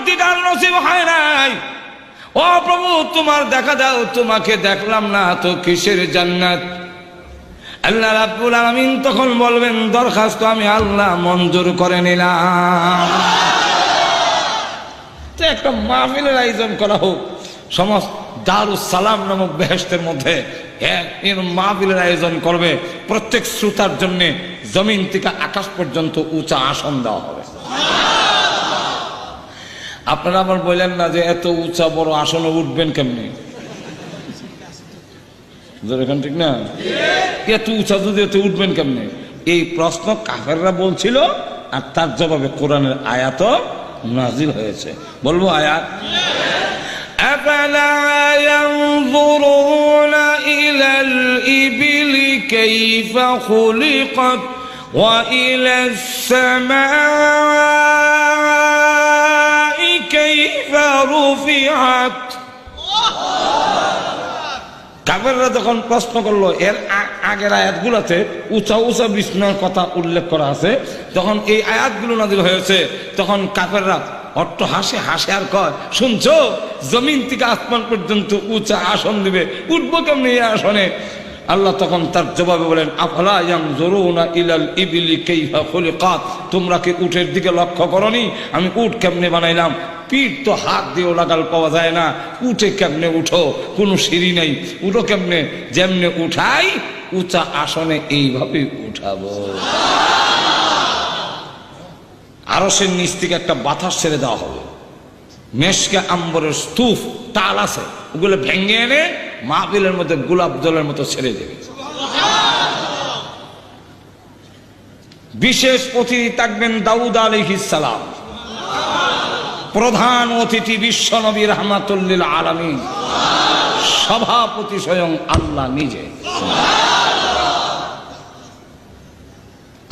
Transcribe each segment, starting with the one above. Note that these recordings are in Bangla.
দিদার নসিব হয় নাই। ও প্রভু তোমার দেখা দাও, তোমাকে দেখলাম না তো কিসের জান্নাত? আল্লাহ রাব্বুল আলামিন তখন বলবেন দরখাস্ত আমি আল্লাহ মঞ্জুর করে নিলাম। তো একটা মাহফিলের আয়োজন করা হোক, সমস্ত দারুস সালাম নামক বেহেশতের মধ্যে মাহফিলের আয়োজন করবে। প্রত্যেক শ্রোতার জন্য জমিন থেকে আকাশ পর্যন্ত উঁচা আসন দেওয়া হবে। আপনারা আবার বললেন না যে এত উঁচা বড় আসনে উঠবেন কেমনি? এখান ঠিক না, এত উঁচা যদি এত উঠবেন কেমনে? এই প্রশ্ন কাফেররা বলছিল, আর তার জবাবে কোরআনের আয়াত নাজিল হয়েছে। বলবো আয়াত, আফালা ইয়ানজুরুনা ইলাল ইবিলি কাইফা খুলিকাত ওয়া ইলাস সামাই কাইফা রুফিআত। কাফেররা যখন প্রশ্ন করলো, এর আগের আয়াতগুলোতে উঁচা উঁচা বিছানার কথা উল্লেখ করা আছে, যখন এই আয়াতগুলো নাযিল হয়েছে তখন কাফেররা অট্ট হাসে আর কয়, শুনছো জমিন থেকে আসমান পর্যন্ত উঁচা আসন দিবে, উঠবো কেমনি এই আসনে? আল্লাহ তখন তার জবাবে বলেন আফালা ইয়ানজুরুনা ইলাল ইবিলি কাইফা খুলিকাত। তোমরা কি উটের দিকে লক্ষ্য করনি আমি উট কেমনে বানাইলাম? পিঠ তো হাত দিয়েও লাগাল পাওয়া যায় না, উঠে কেমনে উঠো? কোনো সিঁড়ি নেই, উঠো কেমনে? যেমনে উঠাই উঁচা আসনে এইভাবে উঠাবো। আরশের নিচ থেকে একটা বাতাস ছেড়ে দেওয়া হবে, মেশকে আম্বরের স্তূপ টাল আছে, ওগুলো ভেঙে এনে মাহফিলের মধ্যে গোলাপ জলের মতো ছেড়ে দেবে। বিশেষ অতিথি থাকবেন দাউদ আলাইহিস সালাম, প্রধান অতিথি বিশ্ব নবী রাহমাতুল লিল আলামিন, সভাপতি স্বয়ং আল্লাহ নিজে।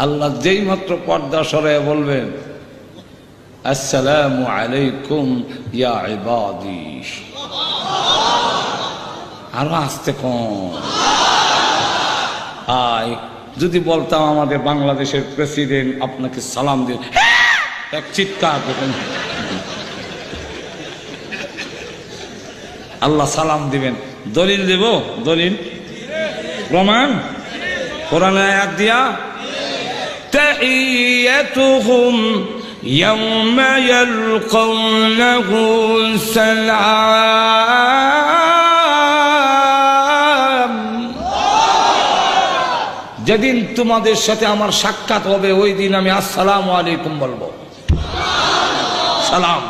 আল্লাহ যেই মাত্র পর্দা সরায় বলবেন আসসালামু আলাইকুম ইয়া ইবাদি, আরো আসতে কম আয়। যদি বলতাম আমাদের বাংলাদেশের প্রেসিডেন্ট আপনাকে সালাম দিন, এক চিৎকার করবেন, আল্লাহ সালাম দিবেন। দলিল দেব, দলিল প্রমাণ কোরআন আয়াত দিয়া, তাহিয়াতুহুম ইয়াওমা ইয়ালকাউনাহু সালাম। যেদিন তোমাদের সাথে আমার সাক্ষাৎ হবে ওই দিন আমি আসসালামু আলাইকুম বলবো, সালাম।